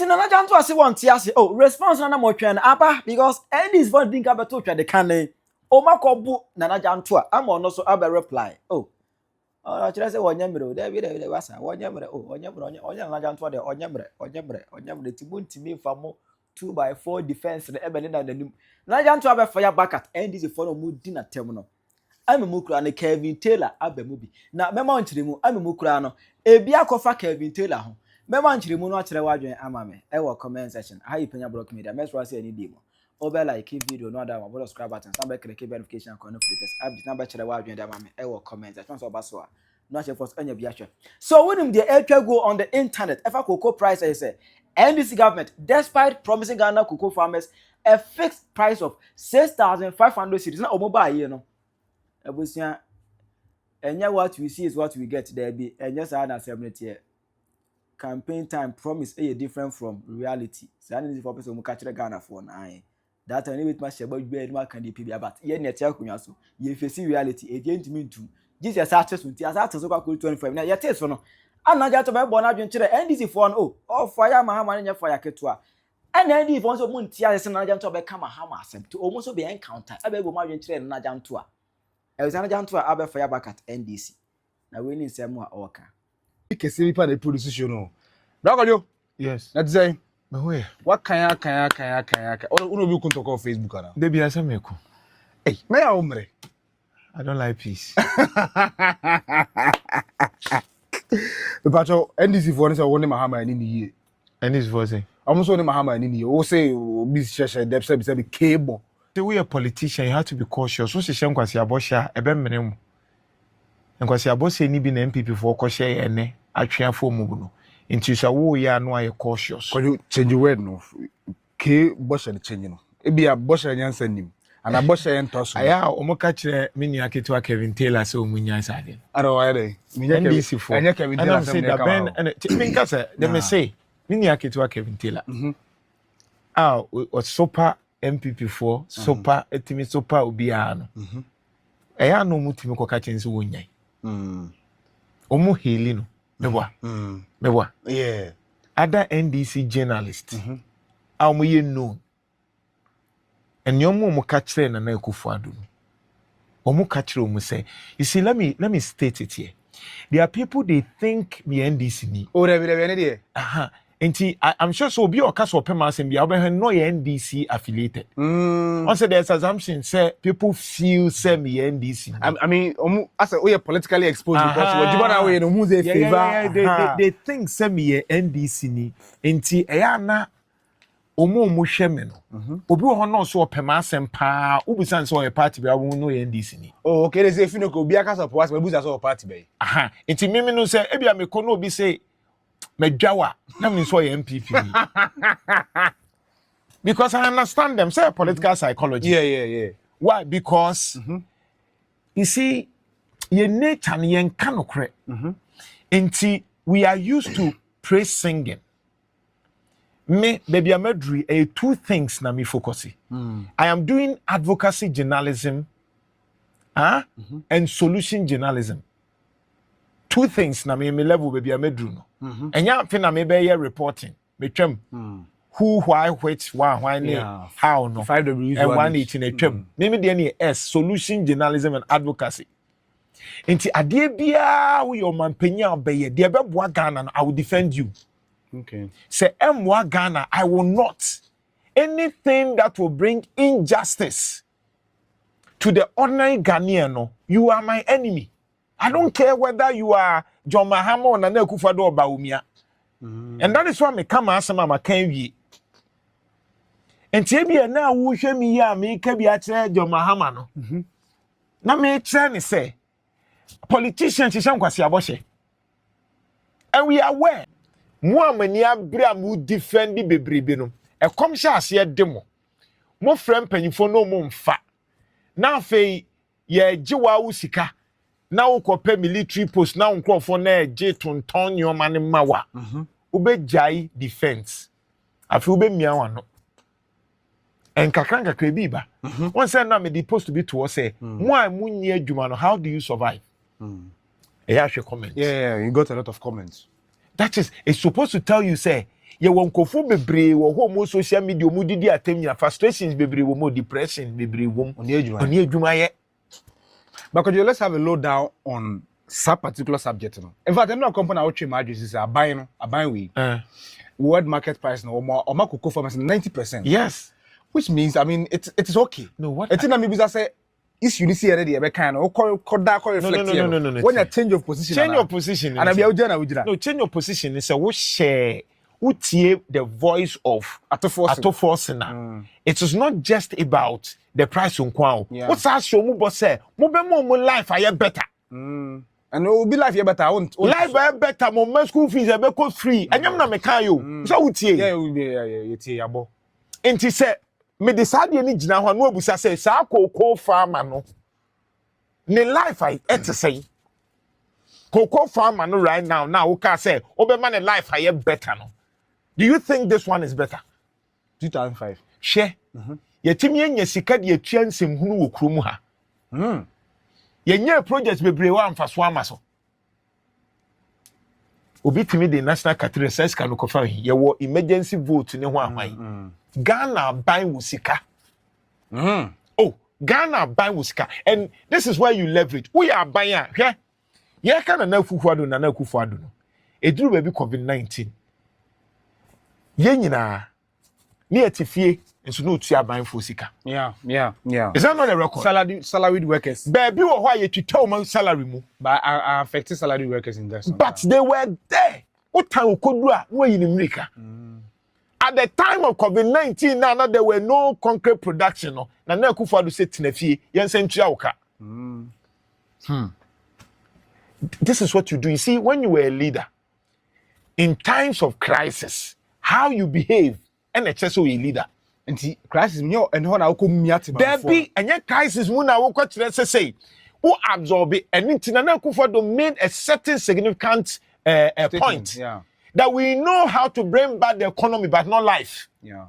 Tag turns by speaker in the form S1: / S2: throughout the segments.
S1: Enti na Jantuah say one tiase. Oh, response na mo twen aba because this voice think about to twa the can. O makobu na Jantuah. Am no so aba reply. Oh, actually say wonyamre. There wasa wonyamre. Oh, onyamre onya Jantuah de onyamre tibuntimi famo 2x4 defense na ebe na nanim. Na Jantuah be fire back at NDC for no mudi na tem no. Ame mukura ne Kevin Taylor abamu bi. Na mema nchire mu ame mukura no ebi akofa Kevin Taylor ho. Mema nchire mu no akire wadwen amame. Ewo comment section. How you Penyah block media. Mess for say any demo. Obe like video no other one. But subscribe button. Some be click verification and connect latest. Update number chire wadwen de amame. Ewo comment section so baso a. No share force anya biya hwe. So when him the air go on the internet, ever cocoa price I say NDC government despite promising Ghana cocoa farmers a fixed price of 6,500 cedis na omoba here no. Ebusia enya what we see is what we get there be enya sa na 70 campaign time promise different from reality say na for person mu ka kire Ghana for na that time with my sheba gbe any can dey pbi about ye net akunwa so ye face reality e dey ntimi ntu Jesus access unti as access kwa 25 na ye test so no anaja to be born adwen kire NDC for no oh fire Mahama nya fire ketua and NDC for so mu nti ase na Jantuah be kama Mahama asem to almost so be encounter abego ma adwen kire na Jantuah Jantuah abe fire back at NDC. Na we need some more oka.
S2: Kesi mi pa na produce show no. Dogo
S3: yes.
S2: Na say.
S3: Where?
S2: What kan Uno bi kun to call Facebook ana.
S3: Dey be asameko.
S2: Hey, na ya umre.
S3: I don't like peace.
S2: The patrol NDC for say won Mahama ni ye.
S3: NDC for say.
S2: Almost won Mahama ni ye. O say obi sheshe depse be cable.
S3: The way a politician, you have to be cautious. So she shem kwasi abosha ebe mmeremu. Nkwasi abosha ni bi na MPP for kwashe ene atweafo mu no. Nti sha wo ya no aye cautious.
S2: Could you change word no? K bosha ni change no. Ebi a bosha nyansa nim. Ana bosha yen toso.
S3: Aya omoka kire mini aketua Kevin Taylor say omunya sade.
S2: Ara wa dey.
S3: NDC for.
S2: Anya Kevin Taylor say
S3: that ben and minka say dem say mini aketua Kevin Taylor. Ah o super MPP4 sopa etimi sopa obia no eya no mutimi ko ka chense wonyan omu heli no meboa
S2: yeah
S3: other NDC journalist omu ye no enyomu omu ka kire na Akufo Addo no omu ka kire omu say you see let me state it here there are people they think me NDC ni
S2: o rebi ne dey
S3: Nti I'm sure so be oka so pema asem bia obe no ye NDC affiliated. Also there's assumption say people feel say me NDC.
S2: I mean as we are politically exposed because what you na we no who they favor.
S3: They think say me NDC ni. Nti eya na omo hwe me no. Obi wo no so pema asem pa, ubusan so ye party bia wo no ye NDC ni.
S2: Oh okay they say if you no go be aka support we busan so party be.
S3: Nti mimi no say e bia me ko no obi say Medjawa, that means why MPP. Because I understand them, say political psychology.
S2: Yeah.
S3: Why? Because you see, your nature and your canokre. And we are used to praise singing. Me, baby, I'm doing two things na me focusing. I am doing advocacy journalism, and solution journalism. Two things na me level baby amedru no. Enya fe na me be here reporting. Me twam. Who, why, which, why, how no.
S2: 5W
S3: and 118 twam. Me dey na S solution journalism and advocacy. Enti ade bia wo your man Penyah obeye de be boa Ghana no I will defend you.
S2: Okay.
S3: Say emwa Ghana I will not. Anything that will bring injustice to the ordinary Ghanaian no, you are my enemy. I don't care whether you are John Mahama or Nana Akufo-Addo or Bawumia. And that is why me come as mama can we. And tell now who show me ya me can be at John Mahama no. Na me try to say politicians is kwasi aboshe. And we are aware. Mo amani abra mu defend the bebrebe no. E kom sha ase demo. Mo frem panyifo no mo mfa. Na afei ye giwa usika. Na ukope military post na unkrofo na eje tonton nyoma ne mawa ube jai defense afi ube miawa no enkakranka krebiba one say na me the post to be to say mo amunye adwuma no how do you survive comment
S2: yeah you got a lot of comments
S3: that is it's supposed to tell you say ye won kofo bebre wo ho mo social media mu didi atemnya frustrations bebre wo mo depression bebre wo
S2: Oni
S3: adwuma ye.
S2: But could you let's have a low down on that particular subject, you know. In fact, I'm not a company I watch my address is a buying we world market price no more or cocoa for 90%.
S3: Yes.
S2: Which means I mean it is okay.
S3: No, what
S2: it's in a say is you see already a kind of
S3: no.
S2: When you change of position.
S3: Change your position.
S2: And I be
S3: no, change your position is a we share the voice of Atto It is not just about the price on kwao. What's that show mo boss say? Mo be mo life aye better.
S2: And it will be life better. I won't
S3: life better. Mo school fees be cost free. Anyam na me kan yo. So utie.
S2: Yeah, we be yeah tie abo.
S3: Enti say me decide ni gina ho no abusa say sa cocoa farmer no. Ne life I say. Cocoa farmer no right now we can say obema ne life aye better no. Do you think this one is better?
S2: 2005.
S3: Share. Yetimi enya sika de atua nsem hunu wo kromu ha. Yenya project bebre wa amfaso amaso. Obi timi the national cathedral says can kofa ye wo emergency vote ne ho ahwan. Ghana buy wusika. Oh, Ghana buy wusika. And this is where you leverage. We are buying here. Ye kana na fufuado na kufuado no. Eduru baby COVID-19. Ye nyina ni etifie nso no tua ban for sika.
S2: Yeah.
S3: Is that not a record?
S2: Salaried workers.
S3: Baby wo why you tell my salary mu.
S2: But I affected salaried workers in there.
S3: But they were there. What time kodua no in America? At the time of COVID-19 now there were no concrete production no. Na na kufuado say tinafie yen sentua woka. This is what you do. You see, when you were a leader, in times of crisis, how you behave, and a chess a leader.
S2: And the crisis, and how now come miati.
S3: There be and yet crisis. Muna what say who absorb it, and Ntinana Kufuado made a certain significant point that we know how to bring back the economy, but not life.
S2: Yeah,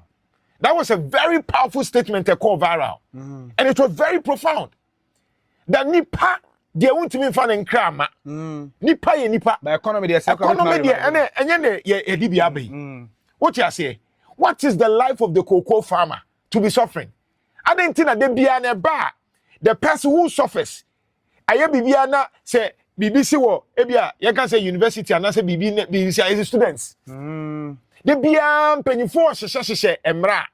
S3: that was a very powerful statement to call viral, and it was very profound. That nipa. They won't mean fun and crama. Nipa ye nipa.
S2: By economy, they are
S3: what you say? What is the life of the cocoa farmer to be suffering? I didn't think that they be an a bar. The person who suffers. I bibiana say BBC wo ebia you can say university and I say BBC is students. They be penny for she emra.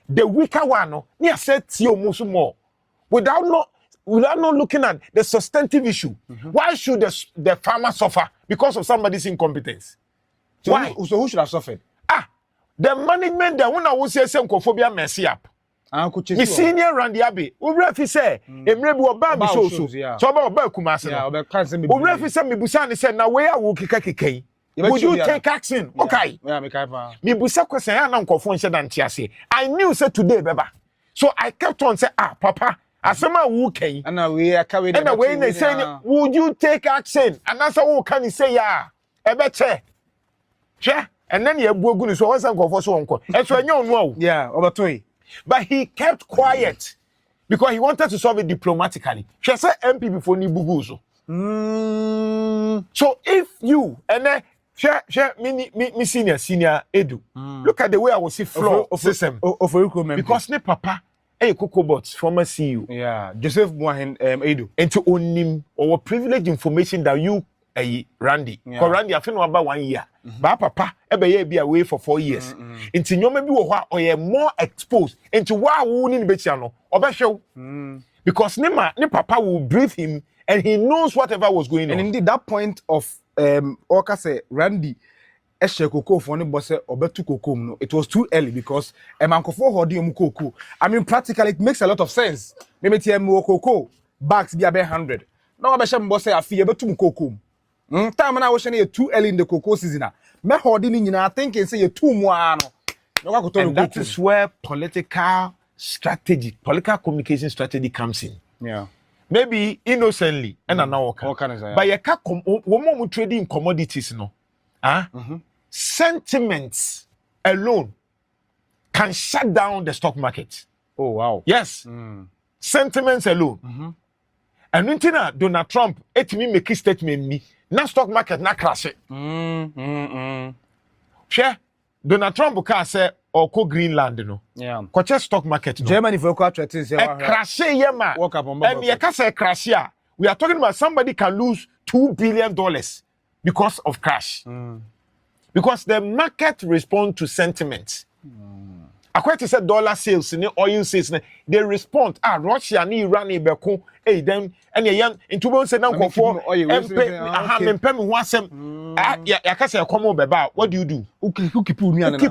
S3: The weaker one no near set you more without not looking at the substantive issue. Why should the farmer suffer because of somebody's incompetence? Why?
S2: So who should have suffered?
S3: The management that when I was say some cophobia messy up. The senior Randy Abbey, Urefi say, Emrebu Obama so so about Kumasi. Urefi said, Mibusani said, now where will Kikaki? Would you take action? Okay. Mibusa question, I don't confirm said Antiasi. I knew said today, Beba. So I kept on saying, Papa. Asema who came and when they say would you take action and that's all can you say yeah a better and then you go so once for so uncle and so
S2: over
S3: but he kept quiet because he wanted to solve it diplomatically. She said MP before ni buguzo. So if you and then me senior Edu look at the way I was see floor system because ne papa Cocobots, former CEO.
S2: Yeah, Joseph Moahen Edu.
S3: And to own him or privileged information that you Randy. Because Randy, I think about 1 year. But Papa, every year be away for 4 years. Into you maybe or you're more exposed into what wouldn't be channel or show. Because ne Papa will brief him and he knows whatever was going on.
S2: And indeed, that point of Oka say Randy. Cocoa for any boss or better cocoa. No, it was too early because a man for hodium cocoa. I mean, practically, it makes a lot of sense. Maybe TM more cocoa bags be about 100. No, I shall boss a fee about 2 cocoa. Time and I was too early in the cocoa season. Me holding in, I think, and say 2 more.
S3: And that is where political communication strategy comes in.
S2: Yeah.
S3: Maybe innocently, and I know but you can't one trading commodities, no. Sentiments alone can shut down the stock market.
S2: Oh wow!
S3: Yes, sentiments alone. And until Donald Trump, me make a statement me, na stock market na crash it. Share Donald Trump ka say or ko Greenland no.
S2: Yeah.
S3: Kwache stock market no.
S2: Germany for quite things.
S3: Crash yema.
S2: Walk up on
S3: And you can say crash here. We are talking about somebody can lose $2 billion because of crash. Because the market responds to sentiment. According to say dollar sales, oil sales, they respond. Russia ni Iran ni beko. Then and young into one say now for what do you do?
S2: Who keep you
S3: Keep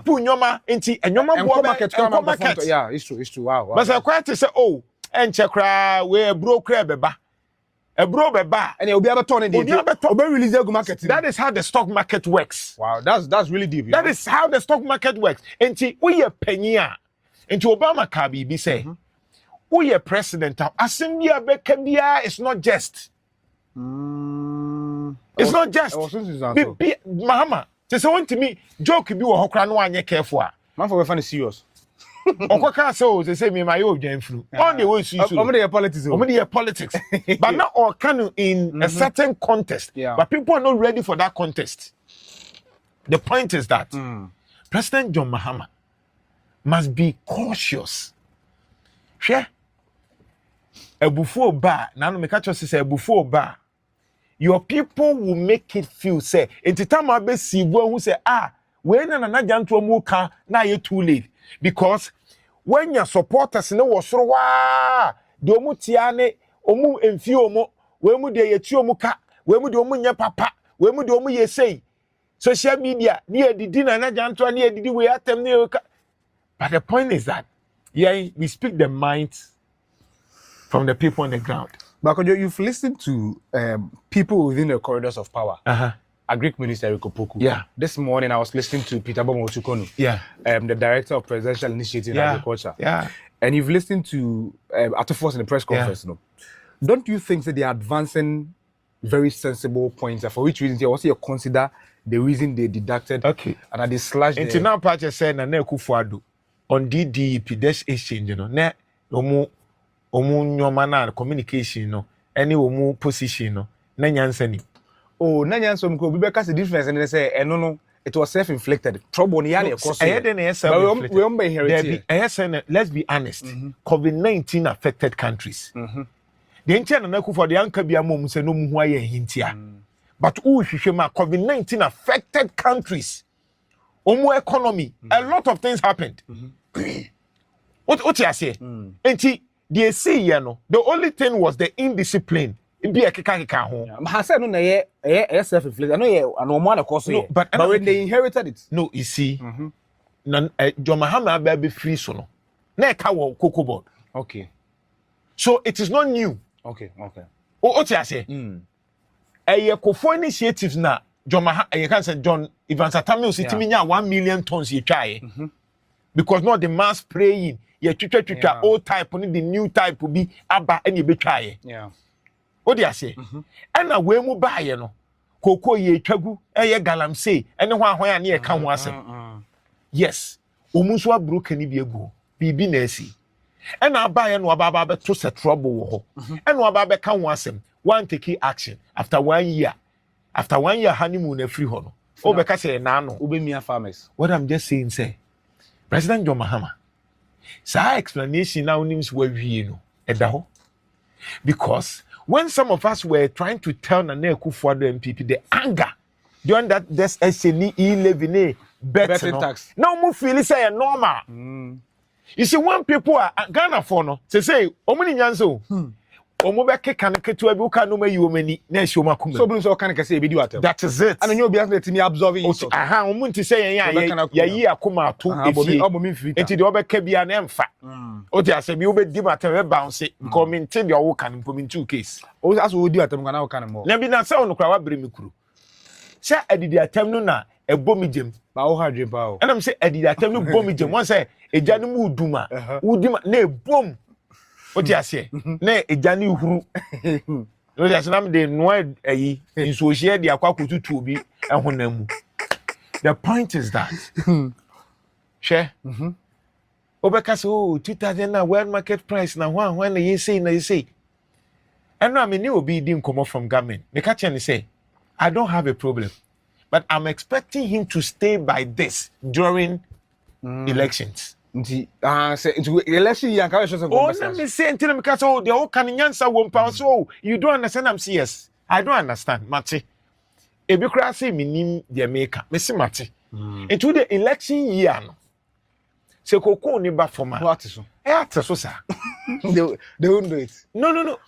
S3: nyoma enti enyoma
S2: market. Yeah, it's true. Wow.
S3: But according to say and chekra we broke beba. A bro beba.
S2: And you'll be able to turn it. Release the market.
S3: That is how the stock market works.
S2: Wow, that's really deep.
S3: That is how the stock market works. Enti we Penyah. Enti Obama kabi be say. We president. Assembly Bekabia is not just. It's not just. Mahama. Just want to me joke be wo hokra no anye careful.
S2: Man for funny serious.
S3: Okwaka so they say me my old gen flu. On the way to politics. But not all can in a certain contest.
S2: Yeah.
S3: But people are not ready for that contest. The point is that President John Mahama must be cautious. Share. A before bar, now me catch us say before bar. Your people will make it feel say. Enti time I be see who say when na Jantuah mu ka na you too late. Because when your supporters no was so do mu tiane omu emfi omo we mu de yetu omu ka we mu de omu nya papa we mu de omu ye say social media near didi na Jantuah near didi we atem ne ka. But the point is that we speak the minds from the people on the ground.
S2: But you've listened to people within the corridors of power. Agric Minister Kopoku.
S3: Yeah.
S2: This morning I was listening to Peter Bomo-Otukonu.
S3: Yeah.
S2: The director of Presidential Initiative in Agriculture.
S3: Yeah.
S2: And you've listened to Atufos in the press conference. No? Don't you think that they are advancing very sensible points? For which reason? Also, you consider the reason they deducted.
S3: Okay.
S2: And they slashed.
S3: Until now, Pacha said na Kufuado on DDP this exchange. You know, ne omu nyoma na communication. No, any omu position. No, na nyansani.
S2: Oh, Nanyan so mko because the difference and they say no it was self-inflicted trouble ni yani
S3: let's be honest. COVID-19 affected countries. The entire na for the anka bia mom say no mu ho aye hintia. But COVID-19 affected countries. Omo economy, a lot of things happened. What you say? Enti they see you know, the only thing was the indiscipline. Be a keka ho.
S2: I said no na self-inflicted. I know no man cause no, but when they inherited it.
S3: No, you see. John Mahama be free so no. Na e ka wo cocoa board.
S2: Okay.
S3: So it is not new.
S2: Okay.
S3: What you say? Kofo initiatives na John Mahama you can say John Evans Atamio sitimi nya 1 million tons ye try. Because not the mass spraying, ye twitwa old type ni the new type will be aba and ye be try.
S2: Yeah.
S3: What do you say? And na we mu ba ye no. Koko ye twagu eye galamsey ene ho ahwan ane ye ka ho asem. Yes. Omunso abroken ni bi egu. Bibi na asi. And na ba ye no aba be to set trouble wo ho. And no aba be ka ho asem. One take action after 1 year. After 1 year honeymoon na free ho no. O be ka say na no.
S2: Ubemia farmers.
S3: What I'm just saying say President John Mahama. Sa explanation now names we wie no. Eda ho. Because when some of us were trying to tell Nana Akufo-Addo MPP the anger during that this SNE E11 betting tax. Now we feel it's normal. You see, when people are Ghana for no, say, "Omuni nyanso, omobeke kaneketu ebi uka no me yomeni na esioma kuma."
S2: So blue so kaneke be do at.
S3: That is it.
S2: And you be let me absorbing it.
S3: Omunti say ya yi akuma ato efie. Enti de obeka bia na emfa. Oti asemi obedi matem e bounce because me nti de owo kan mpo me ntu case.
S2: O as wo di atem kana wo kan mo.
S3: Na bi na say onokra wa bere me kuru. Say adidi atem no na ebomi jem.
S2: Ba wo hadwe ba o.
S3: And am say adidi atem no bomi jem. One say eja no mu uduma. Udima na ebom. Oti ase. Na eja ni huru. No just nam de no ayi nso hie de akwakotutu obi ehonam. The point is that share obeka so 2000 na world market price na when you say and no me ni obi di nkomo from government me catch and say I don't have a problem but I'm expecting him to stay by this during elections.
S2: Say election year can show some
S3: Oh, let me say until me cast the whole Kanyansa won't pass. So you don't understand. I'm serious. I don't understand. Mate. Ebikra minim the America. Messi Mate. Into the election year. No. Se koko ni ba for man.
S2: What is so?
S3: So sir.
S2: They won't do it.
S3: No.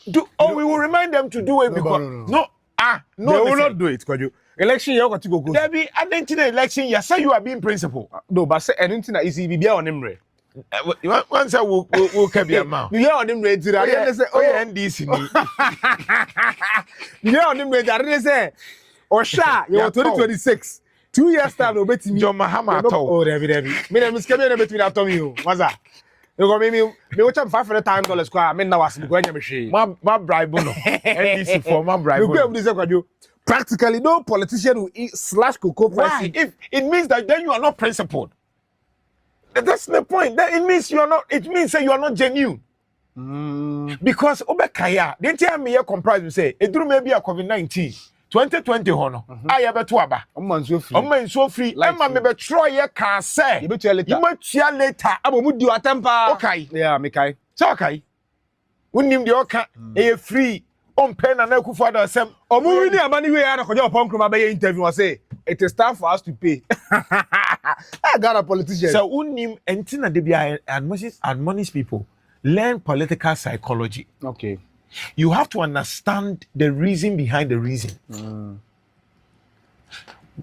S3: We will remind them to do it because no.
S2: They will not do it, Kwajo. Election year got to go.
S3: There be identity election year. Say you are being principal.
S2: No, but say anything that is be on him.
S3: Once I will be a man.
S2: Be on him ready to that. Say, oh,
S3: NDC.
S2: Be on him ready. I didn't say. Osha, you 2026. 2 years time, no bet me.
S3: John Mahama at all.
S2: Oh, Debbie. Me na miskebe na between that Tommy. What's that? You go me watch am $500 square. Me na was go anya me hwe.
S3: My bribe no. NDC for my bribe.
S2: You go this Kwajo. Practically no politician will slash cocoa price.
S3: Why? If it means that then you are not principled. That's the point. That it means you are not. It means that you are not genuine. Because Obekaya, then tell me you comprise say it do maybe a COVID-19. 2020 hono. I have to aba. I'm so free. I'm maybe try ye can say. You bet you later.
S2: Abo mu di atempa.
S3: Okay.
S2: Yeah, me kai.
S3: So okay. Unim the oka e free. On pen and Kufa da sem.
S2: Omu wini amani we ana kojo upon kroma be interview and say it is time for us to pay. I got a politician.
S3: So unim entina de bia admonish people learn political psychology.
S2: Okay.
S3: You have to understand the reason behind the reason.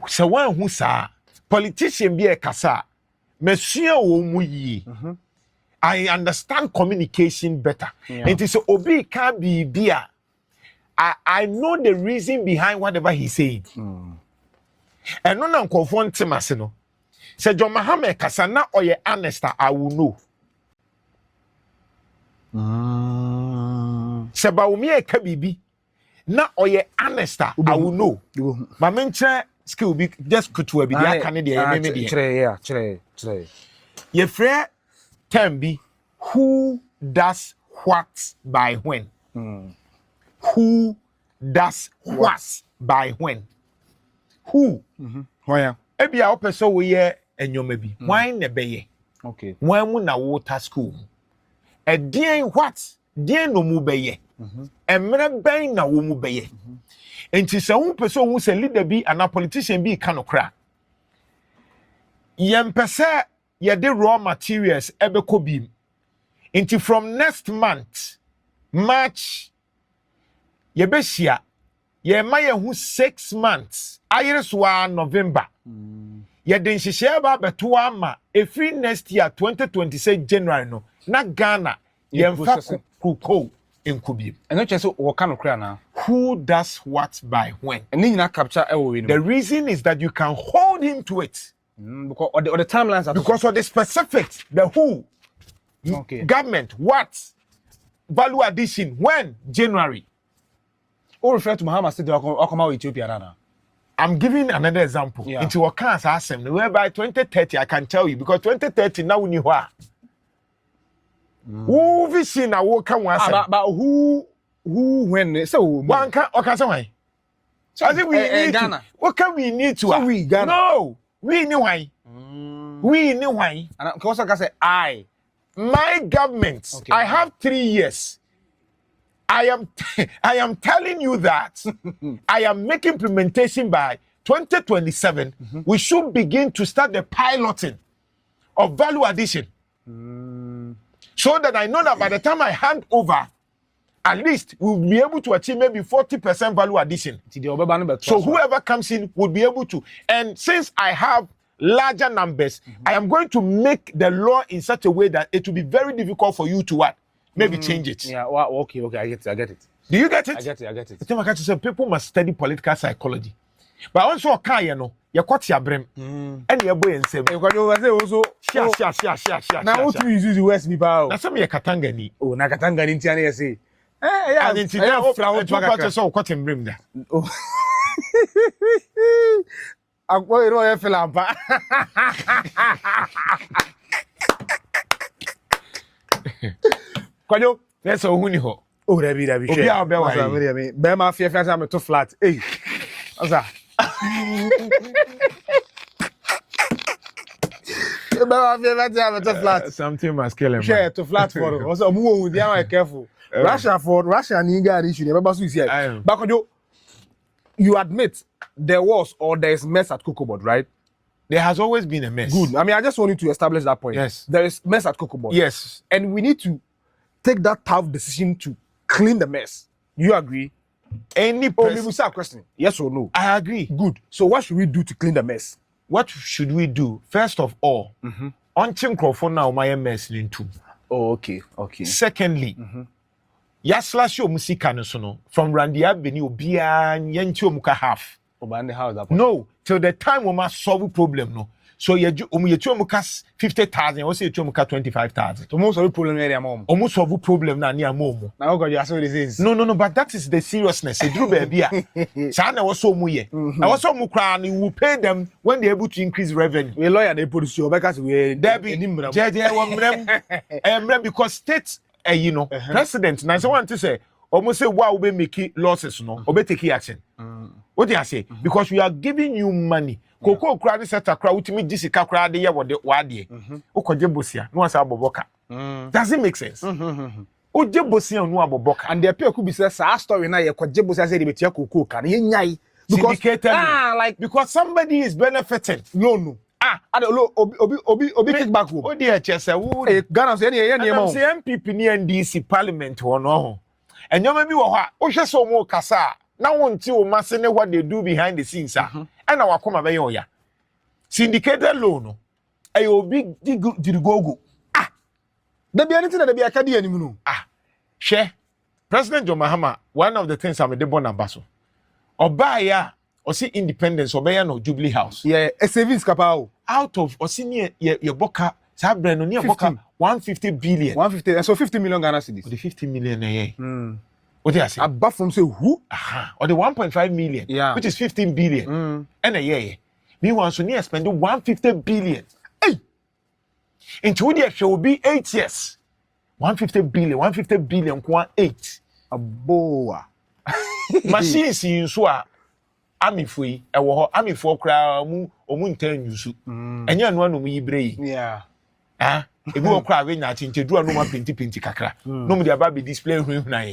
S3: So one who sa politician be a kasa mesua wo mu yi. I understand communication better. It is obi can be bia. I know the reason behind whatever he's saying. And no nan confront him no. Say John Mahama kasa na oye honest I will know. Say ba umi e ka bibi na oye honest I will know. Ma menche skill be just kutu be dia kan de me me
S2: Chere.
S3: Ye frɛ term bi who does what by when. Who does what by when? Who?
S2: Why?
S3: Ebi a opese wo ye enyoma bi. Why na be ye?
S2: Okay.
S3: When mu na water school. E dien what? Dien no mu be ye. Emre ben na wo mu be ye. Enti se wo pese wo se leader bi ana politician bi ka no kra. Yem pese ye de raw materials ebe ko bi. Enti from next month March ye behia ye ma ye hu 6 months ayereswa November ye den hihye ba beto ama every next year 2026 January no na Ghana ye mfa kuko enkubi
S2: eno chese wo ka no kra na
S3: who does what by when
S2: eni nyina capture e wo we
S3: the reason is that you can hold him to it
S2: because or the timelines are
S3: because of the specifics the who government what value addition when January.
S2: Or refer to Mahama State or come out Ethiopia now.
S3: I'm giving another example. Into a cancer assembly whereby 2030 I can tell you because 2030 now we know what. Who vision a work can
S2: but who when so
S3: one can okay so why? I think we need Ghana. What can we need to?
S2: So we Ghana.
S3: No, we know why. We know why.
S2: And also can say
S3: my government. Okay. I have 3 years. I am telling you that I am making implementation by 2027. We should begin to start the piloting of value addition. So that I know that by the time I hand over, at least we'll be able to achieve maybe 40% value addition. So whoever comes in will be able to. And since I have larger numbers, I am going to make the law in such a way that it will be very difficult for you to what? Maybe change it.
S2: Yeah, well, okay, I get it.
S3: Do you get it?
S2: I get it.
S3: The thing I say, people must study political psychology. But also, you know, you cut your brain. And your boy and say,
S2: also,
S3: share.
S2: Now, what do you use the West people?
S3: That's some Katangani.
S2: Oh, Nakatanga in Tiana say.
S3: I didn't know cut him brim there.
S2: I'm going to Philampa.
S3: Kwajo, let's go huni ho.
S2: Oh, Debbie.
S3: Obi a be wa.
S2: Be ma fie fie am to flat. Hey. Oza.
S3: Something must kill him.
S2: Share to flat for also move with them careful. Russia need got issue never so easy. But you admit there was or there is mess at Cocobot, right?
S3: There has always been a mess.
S2: Good. I mean, I just want you to establish that point.
S3: Yes.
S2: There is mess at Cocobot.
S3: Yes.
S2: And we need to take that tough decision to clean the mess. You agree?
S3: Any
S2: Maybe we start question. Yes or no?
S3: I agree.
S2: Good. So what should we do to clean the mess?
S3: What should we do? First of all, on microphone now my mess into.
S2: Oh, okay.
S3: Secondly, Yasla show musika no so no from Randy Avenue bia yenti omuka half. No, till the time we must solve problem no. So you omuka 50,000, or say you omuka 25,000.
S2: To most of the problem area mom.
S3: Almost solve problem na near mom.
S2: Now God, you say this is.
S3: No, but that is the seriousness. It drew baby. Sana was so muye. I was so mukra and you will pay them when they're able to increase revenue.
S2: We lawyer they put you because we
S3: because states president now want to say almost say wow we make losses no or take action. What do I say? Because we are giving you money. Koko crowd set a crowd to me this crowd there what the wadi. Okoje no asa aboboka. Does it make sense? Oje bosia no aboboka.
S2: And the appeal could be said story na ye kwaje bosia say the betia koko kan ye nyai because
S3: like because somebody is benefiting.
S2: No. Obi kickback wo.
S3: O dey chese wo.
S2: Ghana say ye ma.
S3: Say MPP ni NDC parliament wo no. Enyoma bi wo ha. O hwe so mo kasa. Na wonti o mase ne what they do behind the scenes and our come be oya. Syndicated loan no. E obi dirigogo.
S2: There be anything that be akadi anim no.
S3: Share. President John Mahama, one of the things I'm the born ambassador. Obaya or see independence obaya no Jubilee House.
S2: Yeah, a savings kapao.
S3: Out of or see near your boka sabre no near boka 150 billion.
S2: 150 so 50 million Ghana cedis.
S3: The 50 million eh. What do I say?
S2: Above from say who?
S3: Or the 1.5 million, which is 15 billion. And a year. Meanwhile, so near spending 150 billion. Hey! Into the show will be 8 years. 150 billion, 8.
S2: A boa.
S3: Machines in Swa. Ami free, a war, Ami for crowd, or moon turn you soup. And you're one of me brave.
S2: Yeah.
S3: If you will cry when I think you do a no more pinty kakra. No more baby display room na.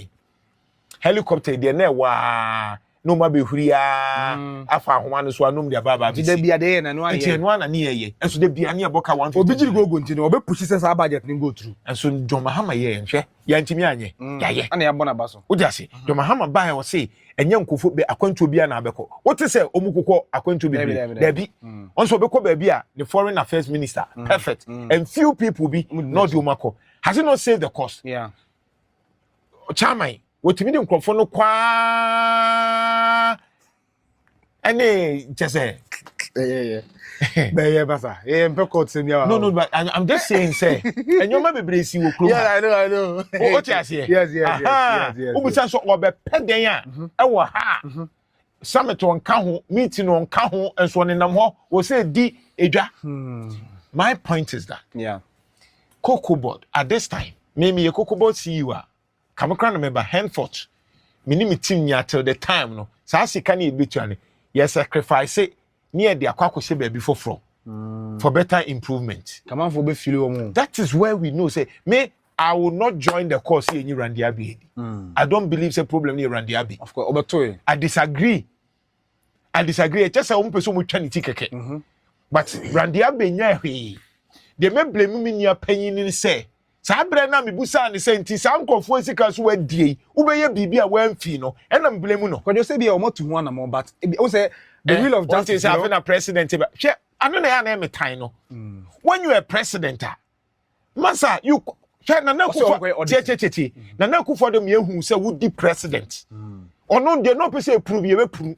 S3: Helicopter there na wa no ma be huria afa ahoma so anom dia baba bi
S2: de bia de na no aye
S3: enti no ana ne ye enso de bia ne boka 150
S2: obi jiri gogo ntino obi push sense budget ni go through
S3: enso John Mahama ye nhwe ya ntimi anye ya ye
S2: ana ya bona baso
S3: o dia se John Mahama ba ya say enye nkofo be akwantu bia na abeko wote se omukokọ akwantu bi da bi onso obekọ ba bia the foreign affairs minister perfect and few people be not do mako has it not saved the cost chairman wotimi de nkrofo no kwa ene chese
S2: yeah basa mpeko tsemia
S3: no but I'm just saying say enyoma bebre si wo kro
S2: I know
S3: o ti ase
S2: yes
S3: o bisa so obe peden a e wo ha summit on ka ho meeting on ka ho enso ne nam ho wo say di edwa my point is that Cocobot at this time me Cocobot see you are come across remember henceforth minimum team nya till the time no sa sika na ebetuane yes sacrifice near the akwakose baby for better improvement
S2: come on for be feel o.
S3: That is where we know say me I will not join the cause here in Randy Abi. I don't believe it's a problem near Randy Abi.
S2: Of course obertoy
S3: I disagree just say one person will try to keke but Randy Abi nya hwe they may blame me near penyin say Sabre na me busa ne senti sa nkofo sika so wadie ubeye bibia wamfi no ena mblemu no
S2: kwajo say bia o motu ho na mo but o say the will of justice
S3: having a president she anu na ya na me time no when you are president masa you na na kufo che na na kufo do me ehu say would president ono de no pese prove ye be prove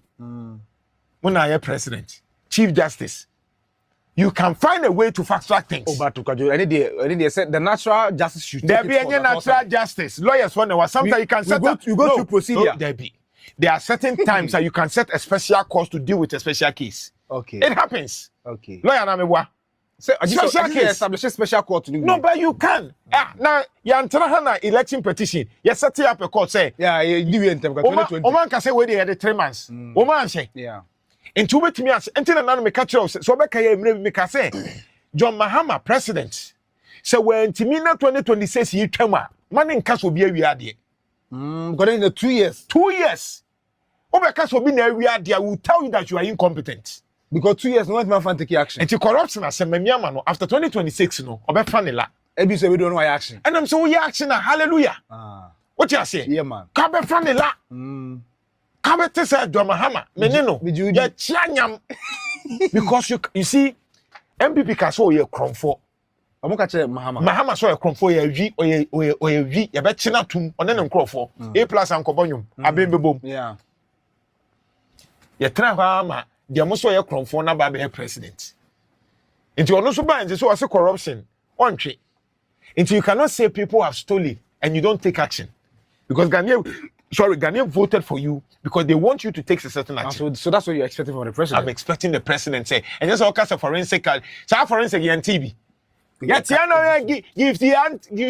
S3: when I am president chief justice you can find a way to fast track things.
S2: Oh, but I need said the natural justice should
S3: there be any natural justice. Lawyers want to sometimes you can set
S2: you go through procedure.
S3: There are certain times that you can set a special course to deal with a special case.
S2: Okay.
S3: It happens.
S2: Okay.
S3: Lawyer na me wa.
S2: Special case establish a special court to
S3: no, but you can. Now you enter election petition. You set up a court say.
S2: Yeah, you do it in 2020.
S3: Oman can say where they had the 3 months. Oman say.
S2: Yeah.
S3: Into wait me as until another me catch us. So back here, me can say John Mahama president. So when Timina 2026 you come man in cash will be a weird.
S2: Got in the 2 years.
S3: 2 years. Over cash will be a weird. I will tell you that you are incompetent.
S2: Because 2 years, no one man take action.
S3: And to corruption as a memyama after 2026, no, or funny la.
S2: Ebi say we don't know why action.
S3: And I'm so we action, hallelujah. What you say?
S2: Yeah, man.
S3: Kabe funny la. Kabe tesa John Mahama. Menino. Yeah, chianyam. Because you see, MPP can show you a crumb for.
S2: I'm going to check Mahama.
S3: Mahama saw a crumb for a V or a V. You bet China tum on them crop for A plus and cobonium. A baby boom.
S2: Yeah.
S3: You try Mahama. They must say a crumb for na baby president. Into you also buy so as a corruption. One tree. Until you cannot say people have stolen and you don't take action. Because Ghanaian voted for you because they want you to take a certain action.
S2: So that's what you're expecting from the president?
S3: I'm expecting the president say, and just all kinds of forensic, so forensic and TV. Yeah, Tiano, give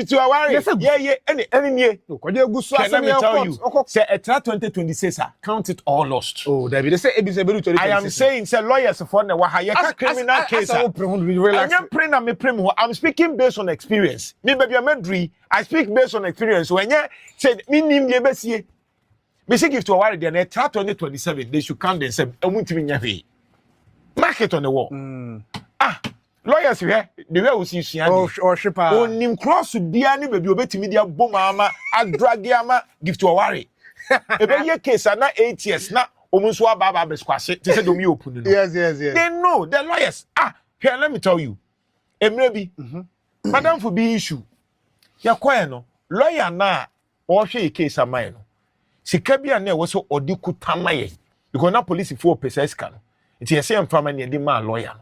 S3: to our yeah, any.
S2: Let
S3: me tell you, say a 2026, count it all lost.
S2: Oh, David, they say
S3: I am saying, say lawyers for the Wahayaka criminal case. I'm speaking based on experience. Me baby, I speak based on experience. When you said, me name the best year, me say give to our then 2027, they should count themselves. I won't even mark it on the wall. Lawyers here, the way we see Shiani.
S2: Or shipper.
S3: On him cross to be any baby, obey media bomama, a dragiama, give to a worry. A very case are not 8 years, not almost what Baba squash it. They said, do me open.
S2: Yes.
S3: They know, the lawyers. Here, let me tell you. Maybe, Madam for be issue. Ya no lawyer na, or she case a mine. She can be a ne was so or do could tamaye. Because now police for precise can. It's a same family and the man lawyer.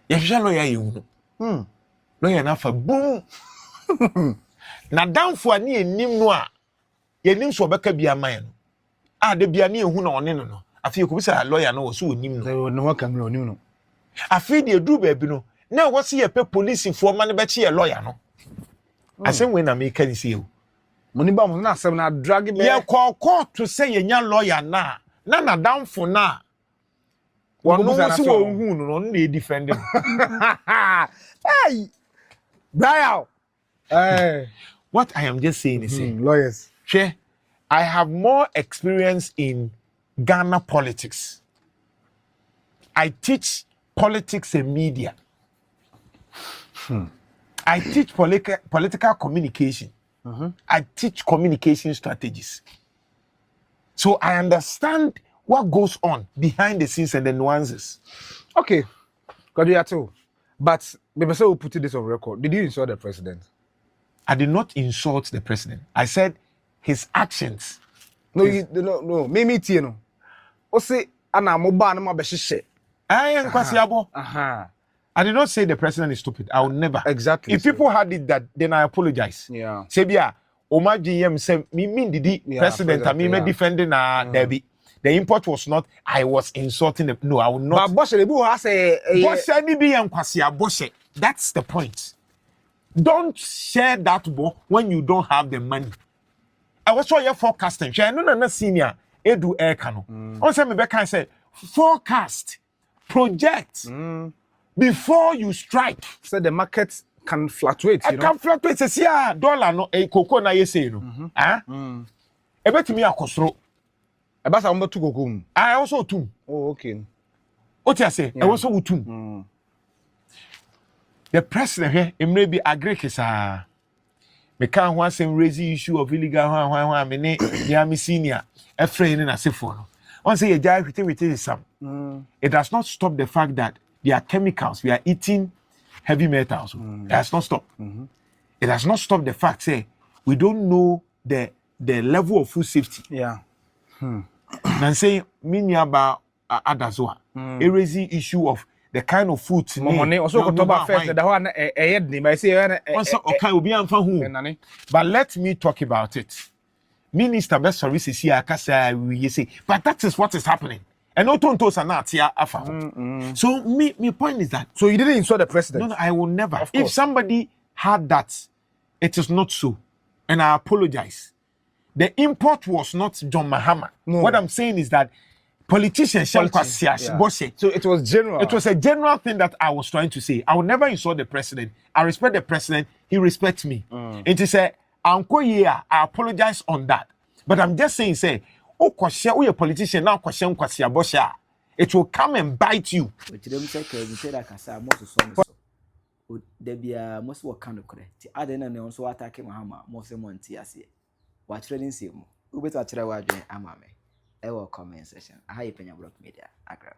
S3: Yehwehwe lawyer you lawyer na fa boom na danfo ani enim no a yenim so beka bia man no de bia na ehu na one no afi ko bisa lawyer na wo so onim no
S2: no waka mi onim no
S3: afi de edu ba bi no na wo se ye pe police fo ma ne be che ye lawyer no asem we na me kan si e
S2: money ba mo na asem na drag me
S3: ye court to say ye nya lawyer na danfo na one no see wo hu no na defend him.
S2: Hey, Brian. Hey,
S3: what I am just saying is
S2: lawyers.
S3: Che, I have more experience in Ghana politics. I teach politics and media. I teach political communication. I teach communication strategies. So I understand what goes on behind the scenes and the nuances.
S2: Okay, got you too. But maybe so we put this on record. Did you insult the president?
S3: I did not insult the president. I said his actions.
S2: No, no. Me tie no. O say ana mo ba na mo be hihye.
S3: I am kwasiabo. I did not say the president is stupid. I will never.
S2: Exactly.
S3: If people had it that, then I apologize.
S2: Yeah.
S3: Sebia, Omar GM said, me mean the president, I mean, defending Debbie. The import was not, I was insulting them. No, I will not.
S2: But Bosse, has
S3: a that's the point. Don't share that ball when you don't have the money. I was trying forecasting. I know senior Edu Air Cano. Also, Rebecca said, forecast, project before you strike.
S2: So the market can fluctuate.
S3: It can fluctuate. Say, yeah, dollar no a cocoa na say no. E bet me akosro.
S2: E ba sa mo tu cocoa.
S3: I also too.
S2: Oh, okay.
S3: What you say? I also too. The president here, it may be agree kisa. Me can want some raise issue of illegal one me ne senior. F00LS na sefo no. Once you die with it some. It does not stop the fact that there are chemicals. We are eating heavy metals. It has not stopped. It has not stopped the fact say we don't know the level of food safety.
S2: Yeah.
S3: And say about adazoa. A raising issue of the kind of food.
S2: Also first the one
S3: but let me talk about it. Minister best services here we say, but that is what is happening. And not on those are not here. So my point is that.
S2: So you didn't insult the president?
S3: No, I will never. If somebody had that, it is not so. And I apologize. The import was not John Mahama. No. What I'm saying is that politician
S2: Yeah.
S3: Boshe.
S2: So it was general.
S3: It was a general thing that I was trying to say. I will never insult the president. I respect the president. He respects me. It is a Uncle I apologize on that. But I'm just saying, say, oh, kwashe, oh, a politician now kwashe kwasia Boshe. It will come and bite you.
S1: But you don't say that can say most of some. There be a most work kind of correct. I didn't know so attacking Mahama, most of Monty as it. Watch trading sim. Who better try what I'm a comment section. I Penyah Block Media. Accra.